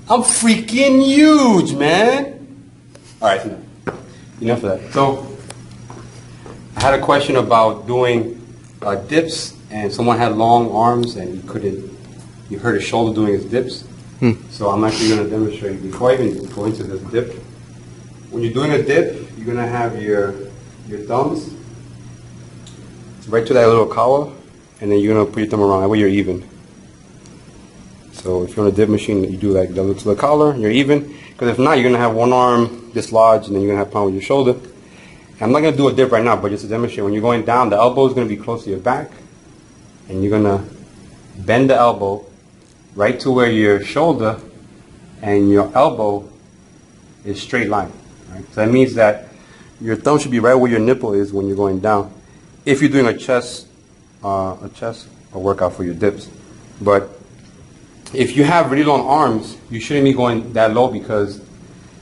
I'm freaking huge, man. All right, enough of that. So I had a question about doing dips, and someone had long arms and you hurt his shoulder doing his dips. So I'm actually going to demonstrate before I even go into this dip. When you're doing a dip, you're going to have your thumbs right to that little collar, and then you're going to put your thumb around. That way you're even. So if you're on a dip machine, you do like that to the collar, you're even. Because if not, you're going to have one arm dislodged, and then you're going to have a problem with your shoulder. And I'm not going to do a dip right now, but just to demonstrate, when you're going down, the elbow is going to be close to your back, and you're going to bend the elbow right to where your shoulder and your elbow is straight line. Right? So that means that your thumb should be right where your nipple is when you're going down. If you're doing a chest workout for your dips, but if you have really long arms, you shouldn't be going that low, because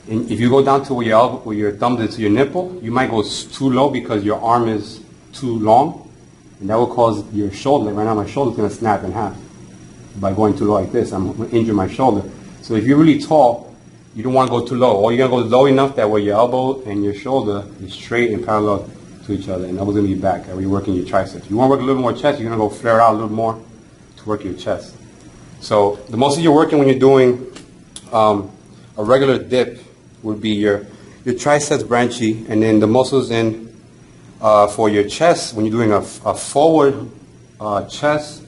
if you go down to where your elbow, where your thumb is to your nipple, you might go too low because your arm is too long, and that will cause your shoulder. Right now, my shoulder is going to snap in half by going too low like this. I'm going to injure my shoulder. So if you're really tall, you don't want to go too low. Or you're going to go low enough that where your elbow and your shoulder is straight and parallel to each other, and elbow's going to be back. That way you're working your triceps. You want to work a little more chest, you're going to go flare out a little more to work your chest. So the most of your working when you're doing a regular dip would be your triceps branchy, and then the muscles in for your chest when you're doing a forward chest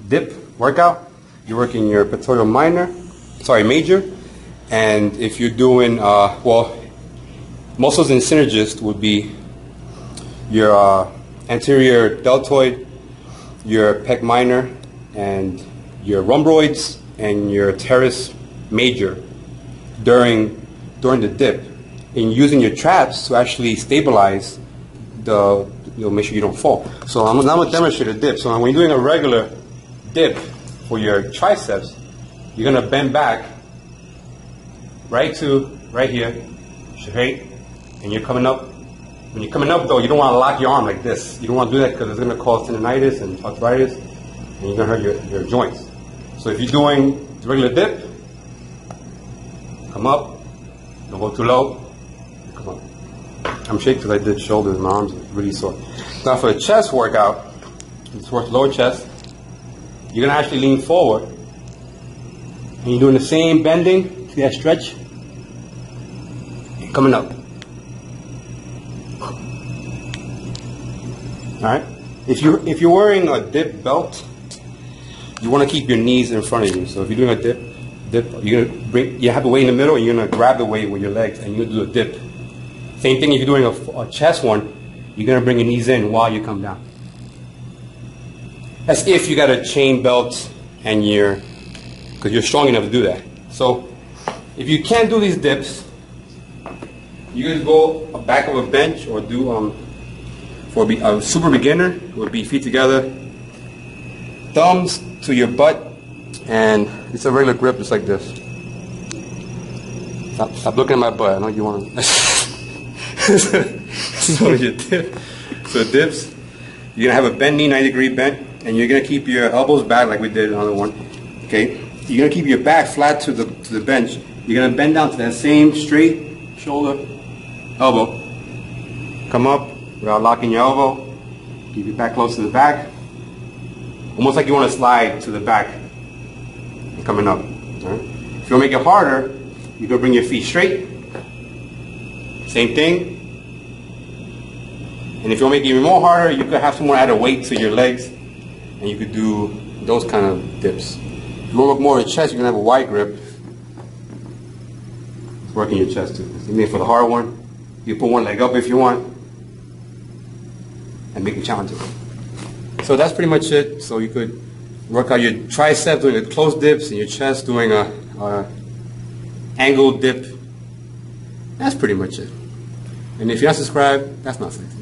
dip workout. You're working your pectoral major, and if you're doing muscles in synergist would be your anterior deltoid, your pec minor, and your rhomboids, and your teres major during the dip, and using your traps to actually stabilize make sure you don't fall. So I'm going to demonstrate a dip. So when you're doing a regular dip for your triceps, you're going to bend back right here, straight, and you're coming up. When you're coming up, though, you don't want to lock your arm like this. You don't want to do that because it's going to cause tendonitis and arthritis, and you're going to hurt your joints. So if you're doing the regular dip, come up, don't go too low, come up. I'm shaking because I did shoulders, my arms are really sore. Now for the chest workout, it's for lower chest, you're going to actually lean forward, and you're doing the same bending, see that stretch? And coming up. Alright? If you're wearing a dip belt, you want to keep your knees in front of you. So if you're doing a dip, you have the weight in the middle, and you're going to grab the weight with your legs, and you're going to do a dip. Same thing if you're doing a chest one, you're going to bring your knees in while you come down. That's if you got a chain belt and because you're strong enough to do that. So if you can't do these dips, you can go back of a bench, or do for a super beginner, it would be feet together, thumbs to your butt, and it's a regular grip just like this. Stop looking at my butt. I know you want to. So you dip. So dips, you're going to have a bend knee, 90-degree bend, and you're going to keep your elbows back like we did on the one. Okay? You're going to keep your back flat to the bench. You're going to bend down to that same straight shoulder, elbow. Come up without locking your elbow. Keep your back close to the back. Almost like you want to slide to the back and coming up. Right? If you want to make it harder, you can bring your feet straight. Same thing. And if you want to make it even more harder, you could have someone add a weight to your legs, and you could do those kind of dips. If you want to work more in chest, you're going to have a wide grip. It's working your chest too. Same thing for the hard one. You put one leg up if you want, and make it challenging. So that's pretty much it. So you could work out your triceps doing a closed dips, and your chest doing a angled dip. That's pretty much it. And if you're not subscribed, that's not sexy.